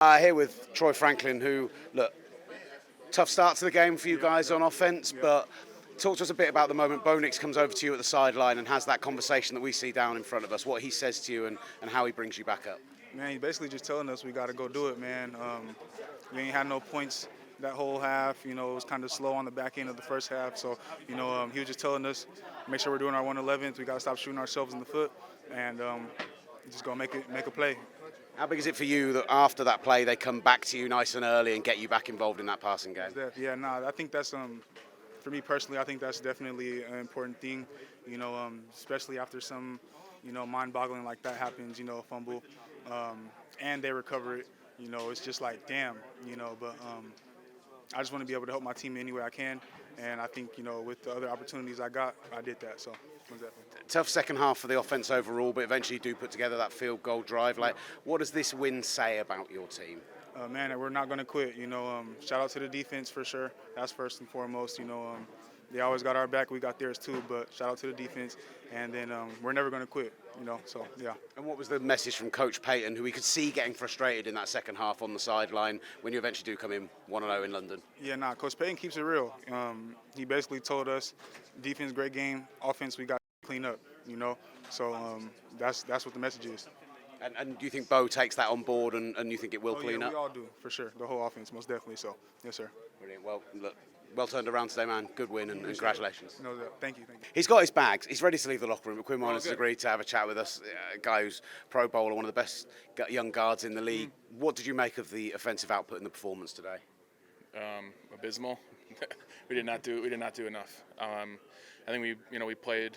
Here with Troy Franklin, who, look, tough start to the game for you guys on offense, but talk to us a bit about the moment Bo Nix comes over to you at the sideline and has that conversation that we see down in front of us, what he says to you and how he brings you back up. Man, he's basically just telling us we got to go do it, man. We ain't had no points that whole half. You know, it was kind of slow on the back end of the first half. So, he was just telling us, make sure we're doing our 111s. We got to stop shooting ourselves in the foot and just go make a play. How big is it for you that after that play they come back to you nice and early and get you back involved in that passing game? Yeah, I think that's for me personally, I think that's definitely an important thing. Especially after some, mind-boggling like that happens. A fumble, and they recover it. It's just like damn. But I just want to be able to help my team any way I can, and I think with the other opportunities I got, I did that. So. Tough second half for the offense overall, but eventually you do put together that field goal drive. What does this win say about your team? Man, we're not going to quit. Shout out to the defense for sure. That's first and foremost. They always got our back. We got theirs too. But shout out to the defense, and then we're never going to quit. So yeah. And what was the message from Coach Payton, who we could see getting frustrated in that second half on the sideline when you eventually do come in 1-0 in London? Yeah, Coach Payton keeps it real. He basically told us, defense great game, offense we got to clean up. So that's what the message is. And do you think Bo takes that on board and you think it will clean up? We all do, for sure. The whole offense, most definitely. So, yes, sir. Brilliant. Well, look, well turned around today, man. Good win and congratulations. No, thank you. He's got his bags. He's ready to leave the locker room. But Quinn Meinerz has agreed to have a chat with us. A guy who's Pro Bowler, one of the best young guards in the league. What did you make of the offensive output in the performance today? Abysmal. we did not do enough. I think we played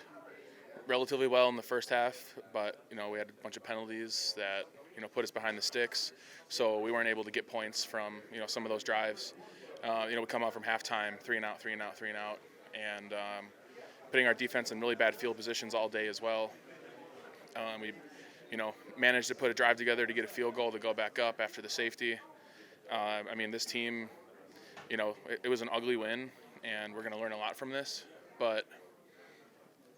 relatively well in the first half, but we had a bunch of penalties that put us behind the sticks, so we weren't able to get points from some of those drives. We come out from halftime 3 and out, and putting our defense in really bad field positions all day as well. We managed to put a drive together to get a field goal to go back up after the safety. This team, it was an ugly win, and we're going to learn a lot from this, but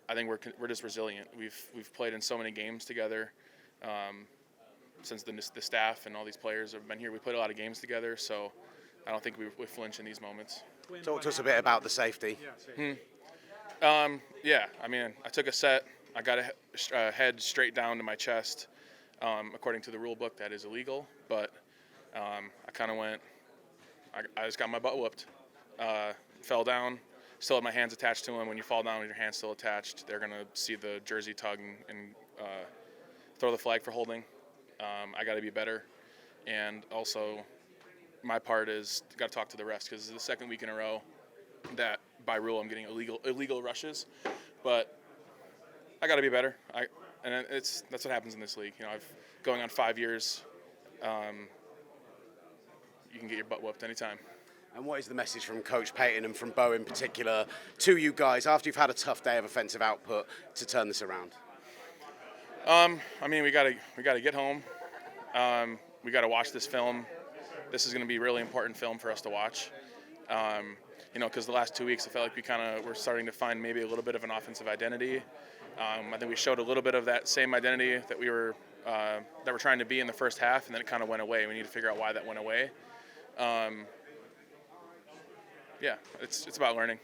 I think we're just resilient. We've played in so many games together since the staff and all these players have been here. We played a lot of games together, so I don't think we flinch in these moments. Talk to us a bit about the safety. I took a set. I got a head straight down to my chest. According to the rule book, that is illegal, but I kind of went. I just got my butt whooped. Fell down. Still had my hands attached to him. When you fall down with your hands still attached, they're going to see the jersey tug and throw the flag for holding. I got to be better. And also, my part is got to talk to the refs because it's the second week in a row that, by rule, I'm getting illegal rushes. But I got to be better. That's what happens in this league. I've going on 5 years. You can get your butt whooped anytime. And what is the message from Coach Payton and from Bo in particular to you guys after you've had a tough day of offensive output to turn this around? We gotta get home. We gotta watch this film. This is going to be really important film for us to watch. Because the last 2 weeks I felt like we're starting to find maybe a little bit of an offensive identity. I think we showed a little bit of that same identity that we're trying to be in the first half, and then it kind of went away. We need to figure out why that went away. It's about learning.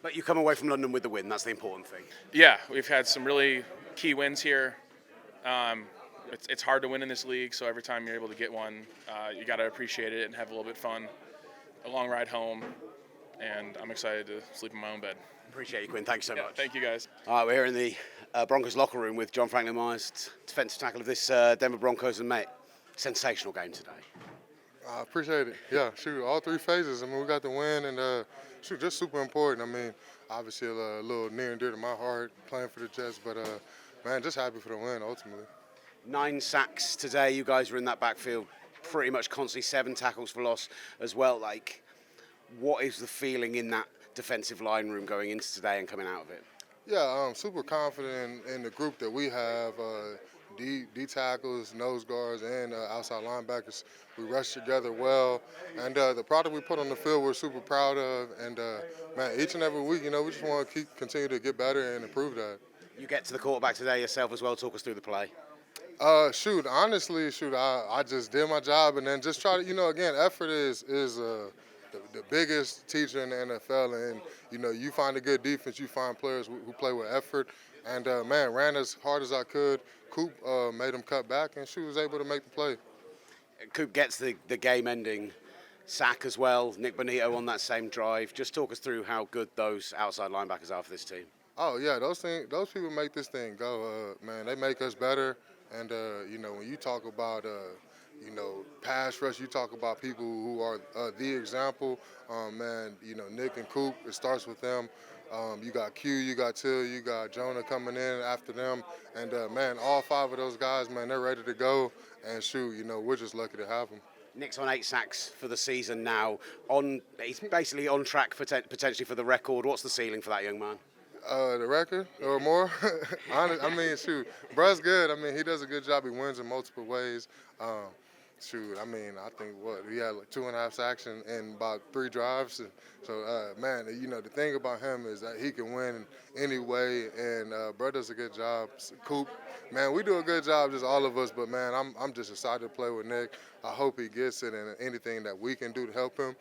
But you come away from London with the win. That's the important thing. Yeah, we've had some really key wins here. It's hard to win in this league, so every time you're able to get one, you got to appreciate it and have a little bit of fun. A long ride home, and I'm excited to sleep in my own bed. Appreciate you, Quinn. Thanks so much. Thank you, guys. All right, we're here in the Broncos locker room with John Franklin Myers, defensive tackle of this Denver Broncos, and mate, sensational game today. I appreciate it. Yeah, all three phases. We got the win, and just super important. Obviously a little near and dear to my heart playing for the Jets, but just happy for the win ultimately. 9 sacks today. You guys were in that backfield pretty much constantly. 7 tackles for loss as well. What is the feeling in that defensive line room going into today and coming out of it? Yeah, I'm super confident in the group that we have. D tackles, nose guards, and outside linebackers. We rush together well, and the product we put on the field we're super proud of. And each and every week, we just want to continue to get better and improve that. You get to the quarterback today yourself as well. Talk us through the play. Honestly, I just did my job and then just try to, again, effort is the biggest teacher in the NFL. And, you find a good defense, you find players who play with effort. And, man, ran as hard as I could. Coop made him cut back, and was able to make the play. Coop gets the game-ending sack as well. Nick Bonito on that same drive. Just talk us through how good those outside linebackers are for this team. Oh, yeah, those people make this thing go. Man, they make us better. And, when you talk about, pass rush, you talk about people who are the example. Man, Nick and Coop, it starts with them. You got Q, you got Till, you got Jonah coming in after them. And, man, all 5 of those guys, man, they're ready to go. And, we're just lucky to have them. Nick's on 8 sacks for the season now. He's basically on track potentially for the record. What's the ceiling for that young man? The record or more. Bruh's good. He does a good job. He wins in multiple ways. I think he had like 2.5 sacks in about 3 drives. So, man, the thing about him is that he can win any way, and Bruh does a good job. Coop, man, we do a good job, just all of us. But man, I'm just excited to play with Nick. I hope he gets it, and anything that we can do to help him.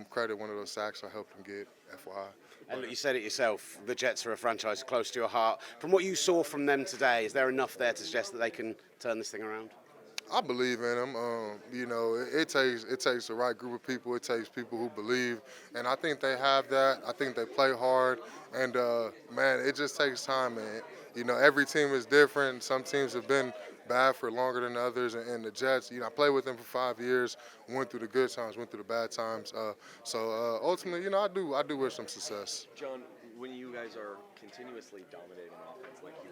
Credit one of those sacks I helped him get. FYI. And you said it yourself, the Jets are a franchise close to your heart. From what you saw from them today, is there enough there to suggest that they can turn this thing around? I believe in them. It takes the right group of people. It takes people who believe, and I think they have that. I think they play hard, and man, it just takes time. And every team is different. Some teams have been bad for longer than others, and the Jets. I played with them for 5 years. Went through the good times, went through the bad times. So ultimately, I do wish them success. John, when you guys are continuously dominating offense like you